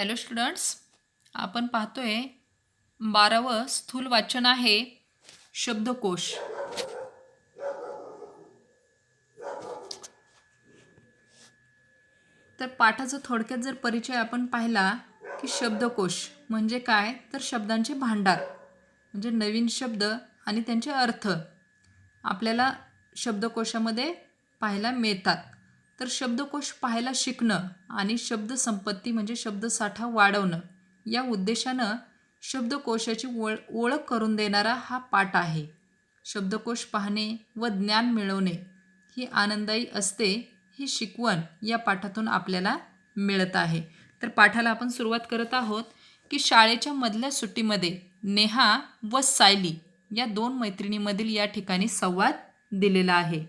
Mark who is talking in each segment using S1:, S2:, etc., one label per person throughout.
S1: Hello students, आपण पाहतोय 12व स्थूल वाचन आहे शब्दकोश. तर पाठाचा थोडक्यात जर परिचय आपण पाहिला की शब्दकोश म्हणजे काय, तर शब्दांचे भांडार म्हणजे नवीन शब्द आणि त्यांचे अर्थ आपल्याला शब्दकोशामध्ये पाहायला मिळतात. तर शब्दकोश पाहायला शिकणं आणि शब्दसंपत्ती म्हणजे शब्दसाठा वाढवणं या उद्देशानं शब्दकोशाची ओळख करून देणारा हा पाठ आहे. शब्दकोश पाहणे व ज्ञान मिळवणे ही आनंददायी असते, ही शिकवण या पाठातून आपल्याला मिळत आहे. तर पाठाला आपण सुरुवात करत आहोत की शाळेच्या मधल्या सुट्टीमध्ये नेहा व सायली या दोन मैत्रिणीमधील या ठिकाणी संवाद दिलेला आहे.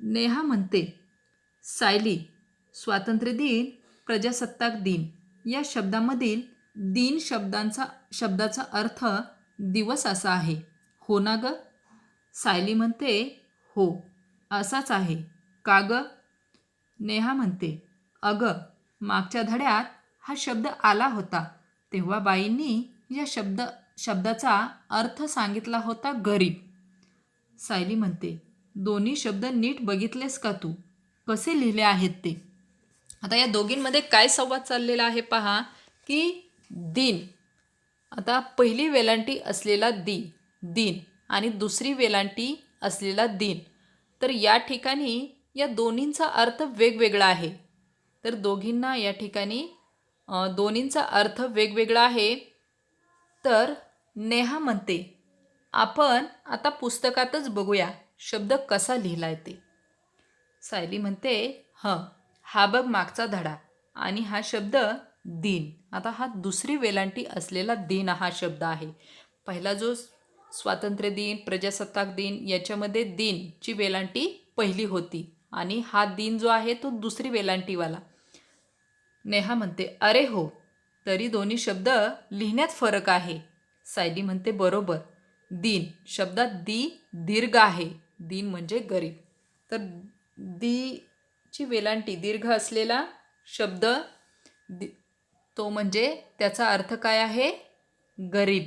S1: नेहा म्हणते, सायली, स्वातंत्र्य दिन, प्रजासत्ताक दिन या शब्दामधील दिन शब्दाचा अर्थ दिवस असा आहे, हो ना ग? सायली म्हणते, हो असाच आहे. का ग? नेहा म्हणते, अगं मागच्या धड्यात हा शब्द आला होता तेव्हा बाईंनी या शब्दाचा अर्थ सांगितला होता गरीब. सायली म्हणते, दोन्ही शब्द नीट बघितलेस का तू, कसे लिहिले आहेत ते? आता या दोघींमध्ये काय संवाद चाललेला आहे पहा की दिन, आता पहिली वेलांटी असलेला दिन आणि दुसरी वेलांटी असलेला दिन, तर या ठिकाणी या दोन्हींचा अर्थ वेगवेगळा आहे. तर दोघींना या ठिकाणी दोन्हींचा अर्थ वेगवेगळा आहे. तर नेहा म्हणते, आपण आता पुस्तकातच बघूया शब्द कसा लिहिलाय ते. सायली म्हणते, हा बघ मागचा धडा आणि हा शब्द दिन. आता हा दुसरी वेलांटी असलेला दिन हा शब्द आहे. पहिला जो स्वातंत्र्य दिन, प्रजासत्ताक दिन याच्यामध्ये दिनची वेलांटी पहिली होती आणि हा दिन जो आहे तो दुसरी वेलांटीवाला. नेहा म्हणते, अरे हो, तरी दोन्ही शब्द लिहिण्यात फरक आहे. सायली म्हणते, बरोबर. दिन शब्दात दीर्घ आहे, दिन म्हणजे गरीब. तर ची वेलांटी दीर्घ असलेला शब्द तो म्हणजे त्याचा अर्थ काय आहे, गरीब.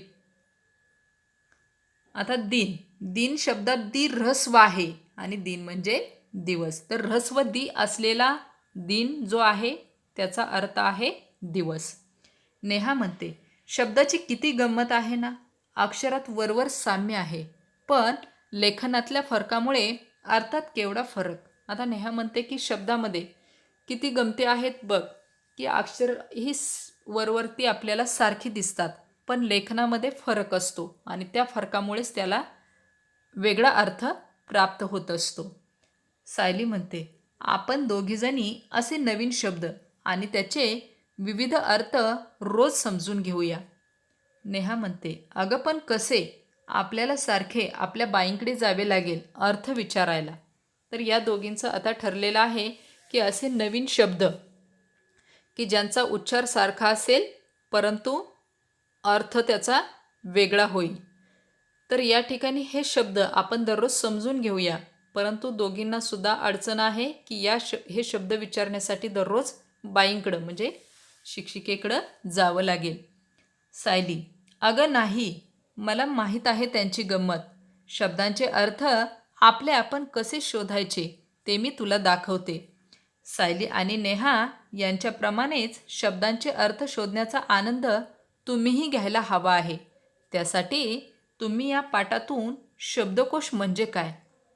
S1: आता दिन शब्दात ऱ्हस्व आहे आणि दिन म्हणजे दिवस. तर ऱ्हस्व असलेला दिन जो आहे त्याचा अर्थ आहे दिवस. नेहा म्हणते, शब्दाची किती गंमत आहे ना, अक्षरात वरवर साम्य आहे पण लेखनातल्या फरकामुळे अर्थात केवढा फरक. आता नेहा म्हणते की शब्दामध्ये किती गमती आहेत बघ, की अक्षर ही वरवरती आपल्याला सारखी दिसतात पण लेखनामध्ये फरक असतो आणि त्या फरकामुळेच त्याला वेगळा अर्थ प्राप्त होत असतो. सायली म्हणते, आपण दोघीजणी असे नवीन शब्द आणि त्याचे विविध अर्थ रोज समजून घेऊया. नेहा म्हणते, अगं पण कसे? आपल्याला सारखे आपल्या बाईंकडे जावे लागेल अर्थ विचारायला. तर या दोघींचं आता ठरलेलं आहे की असे नवीन शब्द की ज्यांचा उच्चार सारखा असेल परंतु अर्थ त्याचा वेगळा होईल. तर या ठिकाणी हे शब्द आपण दररोज समजून घेऊया, परंतु दोघींना सुद्धा अडचण आहे की हे शब्द विचारण्यासाठी दररोज बाईंकडं म्हणजे शिक्षिकेकडं जावं लागेल. सायली, अगं नाही, मला माहीत आहे त्यांची गंमत. शब्दांचे अर्थ आपले आपण कसे शोधायचे ते मी तुला दाखवते. सायली आणि नेहा यांच्याप्रमाणेच शब्दांचे अर्थ शोधण्याचा आनंद तुम्हीही घ्यायला हवा आहे. त्यासाठी तुम्ही या पाठातून शब्दकोश म्हणजे काय,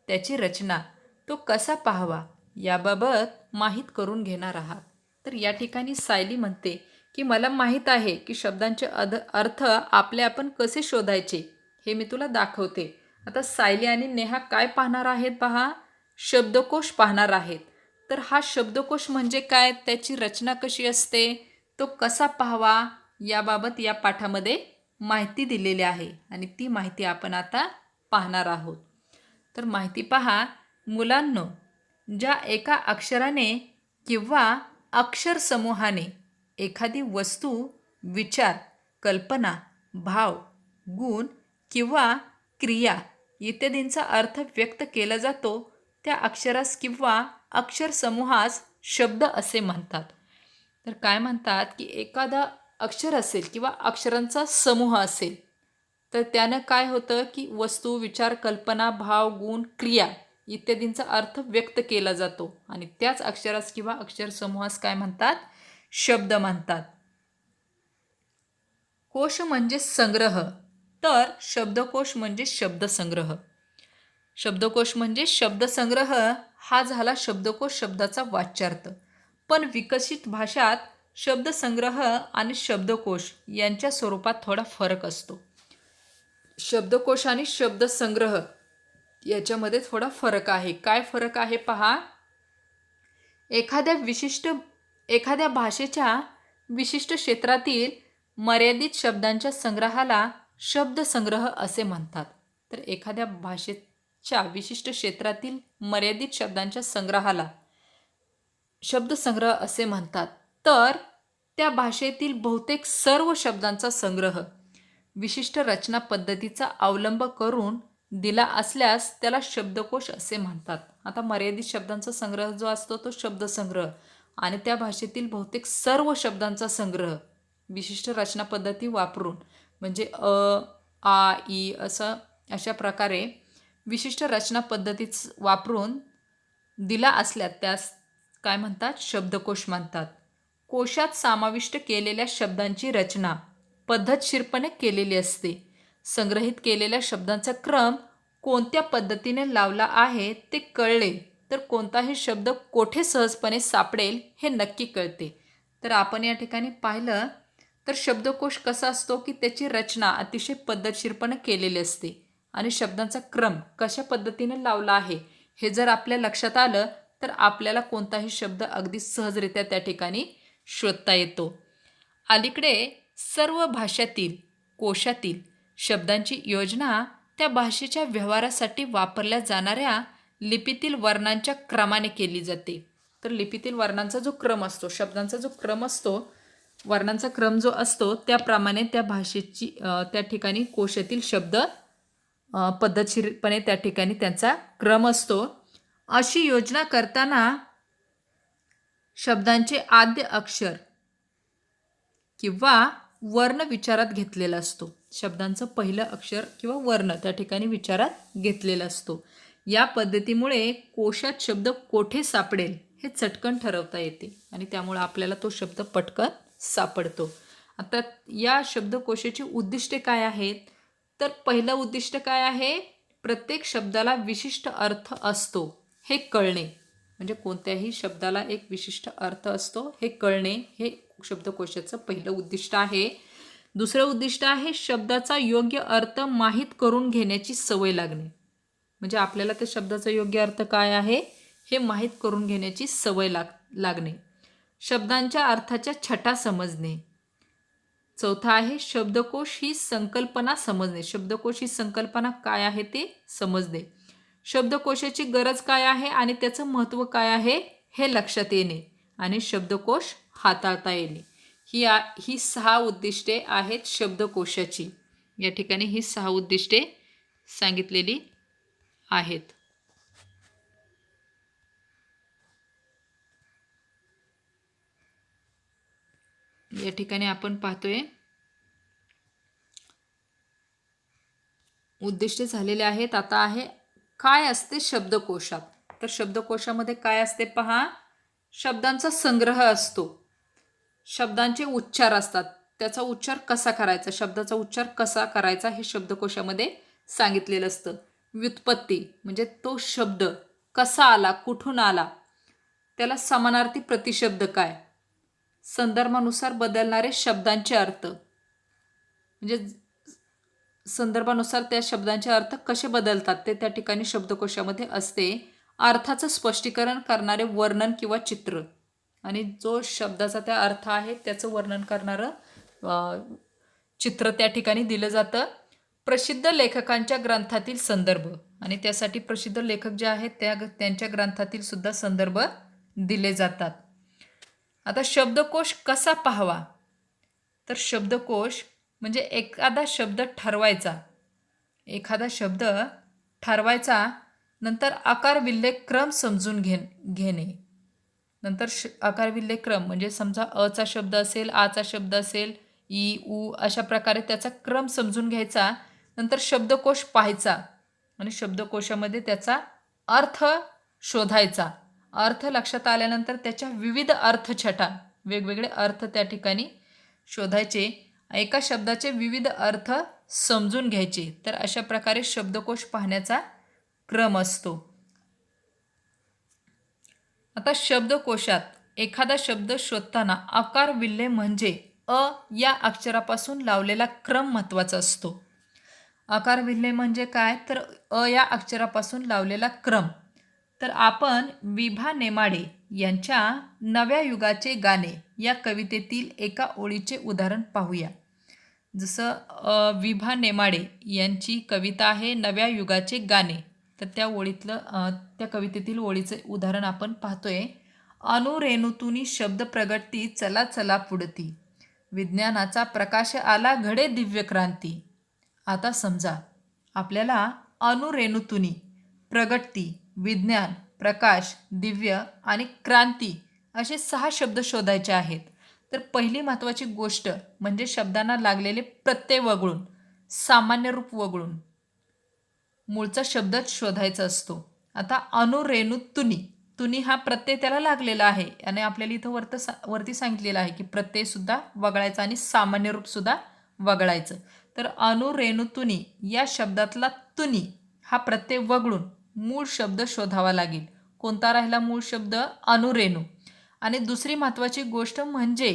S1: त्याची रचना, तो कसा पाहावा याबाबत माहीत करून घेणार आहात. तर या ठिकाणी सायली म्हणते की मला माहीत आहे की शब्दांचे अर्थ आपले आपण कसे शोधायचे हे मी तुला दाखवते. आता सायली आणि नेहा काय पाहणार आहेत पहा, शब्दकोश पाहणार आहेत. तर हा शब्दकोश म्हणजे काय, त्याची रचना कशी असते, तो कसा पाहावा याबाबत या पाठामध्ये माहिती दिलेली आहे आणि ती माहिती आपण आता पाहणार आहोत. तर माहिती पहा. मुलांनो, ज्या एका अक्षराने किंवा अक्षर समूहाने एखादी वस्तू, विचार, कल्पना, भाव, गुण किंवा क्रिया इत्यादींचा अर्थ व्यक्त केला जातो त्या अक्षरास किंवा अक्षर समूहास शब्द असे म्हणतात. तर काय म्हणतात की एखादा अक्षर असेल किंवा अक्षरांचा समूह असेल तर त्यानं काय होतं की वस्तू, विचार, कल्पना, भाव, गुण, क्रिया इत्यादींचा अर्थ व्यक्त केला जातो आणि त्याच अक्षरास किंवा अक्षर समूहास काय म्हणतात? शब्द म्हणतात. कोश म्हणजे संग्रह, तर शब्दकोश म्हणजे शब्दसंग्रह. शब्दकोश म्हणजे शब्दसंग्रह हा झाला शब्दकोश शब्दाचा वाच्यार्थ. पण विकसित भाषात शब्दसंग्रह आणि शब्दकोश यांच्या स्वरूपात थोडा फरक असतो. शब्दकोश आणि शब्दसंग्रह याच्यामध्ये थोडा फरक आहे. काय फरक आहे पहा. एखाद्या भाषेच्या विशिष्ट क्षेत्रातील मर्यादित शब्दांच्या संग्रहाला शब्दसंग्रह असे म्हणतात. तर एखाद्या भाषेच्या विशिष्ट क्षेत्रातील मर्यादित शब्दांच्या संग्रहाला शब्दसंग्रह असे म्हणतात. तर त्या भाषेतील बहुतेक सर्व शब्दांचा संग्रह विशिष्ट रचना पद्धतीचा अवलंब करून दिला असल्यास त्याला शब्दकोश असे म्हणतात. आता मर्यादित शब्दांचा संग्रह जो असतो तो शब्दसंग्रह आणि त्या भाषेतील बहुतेक सर्व शब्दांचा संग्रह विशिष्ट रचना पद्धती वापरून म्हणजे आ, ई अशा प्रकारे विशिष्ट रचना पद्धती वापरून दिला असल्यास त्यास काय म्हणतात? शब्दकोश म्हणतात. कोशात समाविष्ट केलेल्या शब्दांची रचना पद्धतशीरपणे केलेली असते. संग्रहित केलेल्या शब्दांचा क्रम कोणत्या पद्धतीने लावला आहे ते कळले तर कोणताही शब्द कोठे सहजपणे सापडेल हे नक्की कळते. तर आपण या ठिकाणी पाहिलं तर शब्दकोश कसा असतो की त्याची रचना अतिशय पद्धतशीरपणे केलेली असते आणि शब्दांचा क्रम कशा पद्धतीने लावला आहे हे जर आपल्या लक्षात आलं तर आपल्याला कोणताही शब्द अगदी सहजरित्या त्या ठिकाणी शोधता येतो. अलीकडे सर्व भाषातील कोशातील शब्दांची योजना त्या भाषेच्या व्यवहारासाठी वापरल्या जाणाऱ्या लिपीतील वर्णांच्या क्रमाने केली जाते. तर लिपीतील वर्णांचा जो क्रम असतो, शब्दांचा जो क्रम असतो, वर्णांचा क्रम जो असतो त्याप्रमाणे त्या भाषेची त्या ठिकाणी कोशातील शब्द पद्धतशीरपणे त्या ठिकाणी त्यांचा क्रम असतो. अशी योजना करताना शब्दांचे आद्य अक्षर किंवा वर्ण विचारात घेतलेला असतो. शब्दांचं पहिलं अक्षर किंवा वर्ण त्या ठिकाणी विचारात घेतलेला असतो. या पद्धतीमुळे कोशात शब्द कोठे सापडेल हे चटकन ठरवता येते आणि त्यामुळे आपल्याला तो शब्द पटकन सापडतो. आता या शब्दकोशाची उद्दिष्टे काय आहेत? तर पहिलं उद्दिष्ट काय आहे? प्रत्येक शब्दाला विशिष्ट अर्थ असतो हे कळणे. म्हणजे कोणत्याही शब्दाला एक विशिष्ट अर्थ असतो हे कळणे हे शब्दकोशाचं पहिलं उद्दिष्ट आहे. दुसरं उद्दिष्ट आहे शब्दाचा योग्य अर्थ माहीत करून घेण्याची सवय लागणे. म्हणजे आपल्याला त्या शब्दाचा योग्य अर्थ काय आहे हे माहीत करून घेण्याची सवय लागणे. शब्दांच्या अर्थाच्या छटा समजणे. चौथा आहे शब्दकोश ही संकल्पना समजणे. शब्दकोश ही संकल्पना काय आहे ते समजणे. शब्दकोशाची गरज काय आहे आणि त्याचं महत्त्व काय आहे हे लक्षात येणे आणि शब्दकोश हाताळता येणे. ही 6 उद्दिष्टे आहेत शब्दकोशाची. या ठिकाणी ही 6 उद्दिष्टे सांगितलेली आहेत. या ठिकाणी आपण पाहतोय उद्दिष्टे झालेले आहेत. आता आहे काय असते शब्दकोशात. तर शब्दकोशामध्ये काय असते पहा. शब्दांचा संग्रह असतो. शब्दांचे उच्चार असतात. त्याचा उच्चार कसा करायचा, शब्दाचा उच्चार कसा करायचा हे शब्दकोशामध्ये सांगितलेलं असतं. व्युत्पत्ती म्हणजे तो शब्द कसा आला, कुठून आला, त्याला समानार्थी प्रतिशब्द काय, संदर्भानुसार बदलणारे शब्दांचे अर्थ म्हणजे संदर्भानुसार त्या शब्दांचे अर्थ कसे बदलतात ते त्या ठिकाणी शब्दकोशामध्ये असते. अर्थाचं स्पष्टीकरण करणारे वर्णन किंवा चित्र आणि जो शब्दाचा त्या अर्थ आहे त्याचं वर्णन करणारं चित्र त्या ठिकाणी दिलं जातं. प्रसिद्ध लेखकांच्या ग्रंथातील संदर्भ आणि त्यासाठी प्रसिद्ध लेखक जे आहेत त्यांच्या ग्रंथातील सुद्धा संदर्भ दिले जातात. आता शब्दकोश कसा पाहावा. तर शब्दकोश म्हणजे एखादा शब्द ठरवायचा नंतर आकार विल्लेख क्रम समजून घेणे नंतर आकार विल्हे क्रम म्हणजे समजा अचा शब्द असेल, आचा शब्द असेल, ई उ अशा प्रकारे त्याचा क्रम समजून घ्यायचा. नंतर शब्दकोश पाहायचा आणि शब्दकोशामध्ये त्याचा अर्थ शोधायचा. अर्थ लक्षात आल्यानंतर त्याच्या विविध अर्थछटा, वेगवेगळे अर्थ त्या ठिकाणी शोधायचे. एका शब्दाचे विविध अर्थ समजून घ्यायचे. तर अशा प्रकारे शब्दकोश पाहण्याचा क्रम असतो. आता शब्दकोशात एखादा शब्द शोधताना आकार विल्हे म्हणजे अ या अक्षरापासून लावलेला क्रम महत्त्वाचा असतो. आकार विल्हे म्हणजे काय, तर अ या अक्षरापासून लावलेला क्रम. तर आपण विभा नेमाडे यांच्या नव्या युगाचे गाणे या कवितेतील एका ओळीचे उदाहरण पाहूया. जसं विभा नेमाडे यांची कविता आहे नव्या युगाचे गाणे. तर त्या त्या कवितेतील ओळीचे उदाहरण आपण पाहतोय. अनुरेणुतुनी शब्द प्रगटती, चला चला पुढती, विज्ञानाचा प्रकाश आला, घडे दिव्य क्रांती. आता समजा आपल्याला अनुरेणुतुनी, प्रगटती, विज्ञान, प्रकाश, दिव्य आणि क्रांती असे 6 शब्द शोधायचे आहेत. तर पहिली महत्त्वाची गोष्ट म्हणजे शब्दांना लागलेले प्रत्यय वगळून, सामान्य रूप वगळून मूळचा शब्दच शोधायचा असतो. आता अनुरेणुतुनी, तुनी हा प्रत्यय त्याला लागलेला आहे आणि आपल्याला इथं वरती सांगितलेलं आहे की प्रत्ययसुद्धा वगळायचा आणि सामान्य रूपसुद्धा वगळायचं. तर अनुरेणुतुनी या शब्दातला तुनी हा प्रत्यय वगळून मूळ शब्द शोधावा लागेल. कोणता राहिला मूळ शब्द? अनुरेणू. आणि दुसरी महत्त्वाची गोष्ट म्हणजे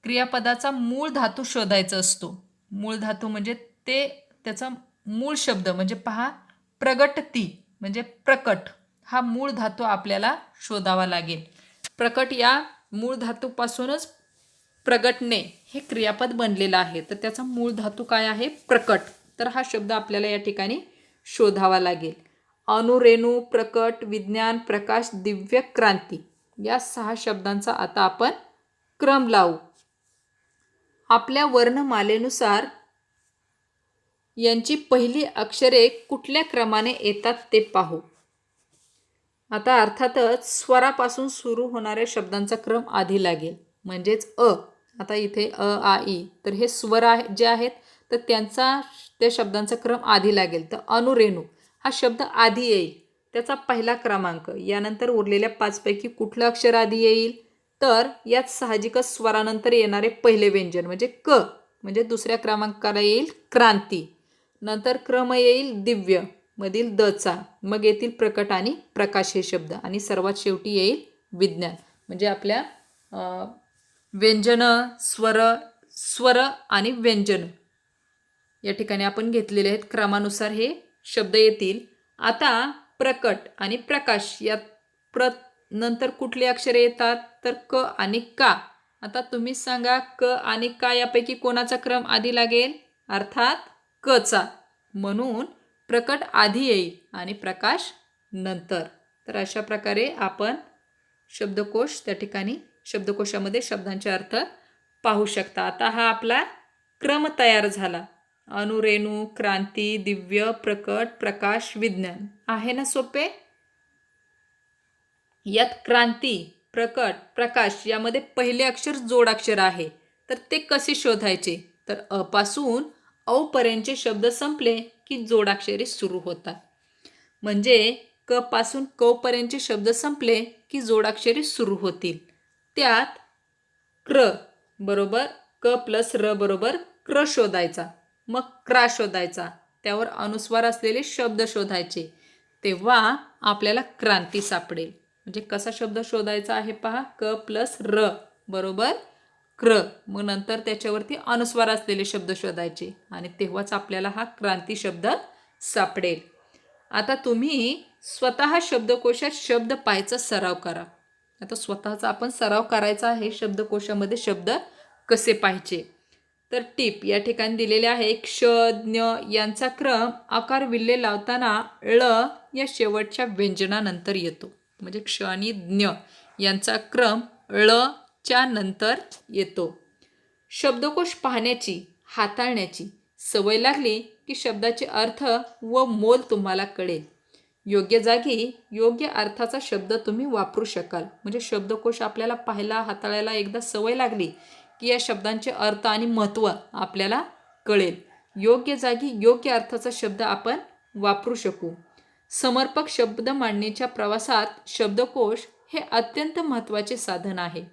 S1: क्रियापदाचा मूळ धातू शोधायचा असतो. मूळ धातू म्हणजे त्याचा मूळ शब्द म्हणजे पहा, प्रगटती म्हणजे प्रकट हा मूळ धातू आपल्याला शोधावा लागेल. प्रकट या मूळ धातूपासूनच प्रगटणे हे क्रियापद बनलेलं आहे. तर त्याचा मूळ धातू काय आहे? प्रकट. तर हा शब्द आपल्याला या ठिकाणी शोधावा लागेल. अनुरेणू, प्रकट, विज्ञान, प्रकाश, दिव्य, क्रांती या 6 शब्दांचा आता आपण क्रम लावू. आपल्या वर्णमालेनुसार यांची पहिली अक्षरे कुठल्या क्रमाने येतात ते पाहू. आता अर्थातच स्वरापासून सुरू होणाऱ्या शब्दांचा क्रम आधी लागेल, म्हणजेच अ. आता इथे अ, आ, इ तर हे स्वर जे आहेत तर त्या शब्दांचा क्रम आधी लागेल. तर अनुरेणू हा शब्द आधी येईल, त्याचा पहिला क्रमांक. यानंतर उरलेल्या 5 पैकी कुठलं अक्षर आधी येईल? तर यात साहजिकच स्वरानंतर येणारे पहिले व्यंजन म्हणजे क, म्हणजे दुसऱ्या क्रमांकाला येईल क्रांती. नंतर क्रम येईल दिव्य मधील दचा, मग येतील प्रकट आणि प्रकाश हे शब्द, आणि सर्वात शेवटी येईल विज्ञान. म्हणजे आपल्या व्यंजन, स्वर आणि व्यंजन या ठिकाणी आपण घेतलेले आहेत. क्रमानुसार हे शब्द येतील. आता प्रकट आणि प्रकाश यात नंतर कुठले अक्षरे येतात? तर क आणि का. आता तुम्ही सांगा, क आणि का यापैकी कोणाचा क्रम आधी लागेल? अर्थात कचा. म्हणून प्रकट आधी येईल आणि प्रकाश नंतर. तर अशा प्रकारे आपण शब्दकोश त्या ठिकाणी शब्दकोशामध्ये शब्दांचे अर्थ पाहू शकता. आता हा आपला क्रम तयार झाला. अनुरेणू, क्रांती, दिव्य, प्रकट, प्रकाश, विज्ञान. आहे ना सोपे? यात क्रांती, प्रकट, प्रकाश यामध्ये पहिले अक्षर जोडाक्षर आहे. तर ते कसे शोधायचे? तर अ पासून औ पर्यंतचे शब्द संपले की जोडाक्षरे सुरू होतात. म्हणजे क पासून क पर्यंतचे शब्द संपले की जोडाक्षरे सुरू होतील. त्यात क्र बरोबर क प्लस र बरोबर क्र शोधायचा, मग क्रा शोधायचा, त्यावर अनुस्वार असलेले शब्द शोधायचे, तेव्हा आपल्याला क्रांती सापडेल. म्हणजे कसा शब्द शोधायचा आहे पहा, क प्लस र बरोबर क्र, मग नंतर त्याच्यावरती अनुस्वार असलेले शब्द शोधायचे आणि तेव्हाच आपल्याला हा क्रांती शब्द सापडेल. आता तुम्ही स्वतः शब्दकोशात शब्द पाहायचा सराव करा. आता स्वतःचा आपण सराव करायचा आहे शब्दकोशामध्ये शब्द कसे पाहायचे. तर टीप या ठिकाणी दिलेले आहे. क्ष, ज्ञ यांचा क्रम आकार विल्हे लावताना ळ या शेवटच्या व्यंजनानंतर येतो. म्हणजे क्ष आणि ज्ञ यांचा क्रम ळ च्या नंतर येतो. शब्दकोश पाहण्याची, हाताळण्याची सवय लागली की शब्दाचे अर्थ व मोल तुम्हाला कळेल. योग्य जागी योग्य अर्थाचा शब्द तुम्ही वापरू शकाल. म्हणजे शब्दकोश आपल्याला पाहायला हाताळायला एकदा सवय लागली की या शब्दांचे अर्थ आणि महत्त्व आपल्याला कळेल. योग्य जागी योग्य अर्थाचा शब्द आपण वापरू शकू. समर्पक शब्द मांडणीच्या प्रवासात शब्दकोश हे अत्यंत महत्त्वाचे साधन आहे.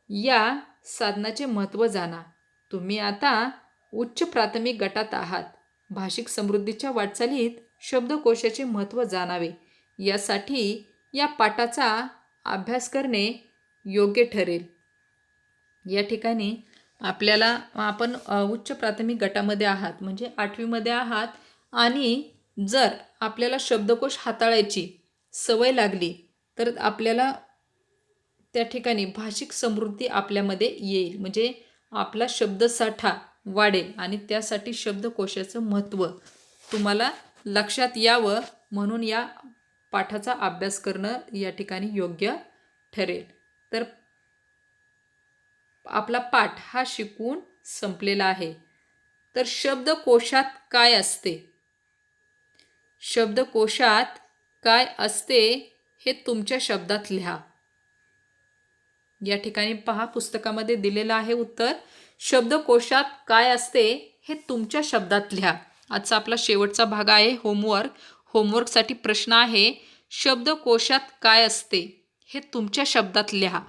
S1: या साधनाचे महत्त्व जाणा. तुम्ही आता उच्च प्राथमिक गटात आहात. भाषिक समृद्धीच्या वाटचालीत शब्दकोशाचे महत्त्व जाणावे यासाठी या पाठाचा अभ्यास करणे योग्य ठरेल. या ठिकाणी आपल्याला आपण उच्च प्राथमिक गटामध्ये आहात म्हणजे 8वीमध्ये आहात आणि जर आपल्याला शब्दकोश हाताळायची सवय लागली तर आपल्याला त्या ठिकाणी भाषिक समृद्धी आपल्यामध्ये येईल. म्हणजे आपला शब्दसाठा वाढेल आणि त्यासाठी शब्दकोशाचं महत्त्व तुम्हाला लक्षात यावं म्हणून या पाठाचा अभ्यास करणं या ठिकाणी योग्य ठरेल. तर आपला पाठ हा शिकून संपलेला आहे. तर शब्दकोशात काय असते? शब्दकोशात काय असते हे तुमच्या शब्दात लिहा. या ठिकाणी पहा पुस्तकामध्ये दिलेलं आहे उत्तर. शब्दकोशात काय असते हे तुमच्या शब्दात लिहा. आजचा आपला शेवटचा भाग आहे होमवर्क. होमवर्कसाठी प्रश्न आहे शब्दकोशात काय असते हे तुमच्या शब्दात लिहा.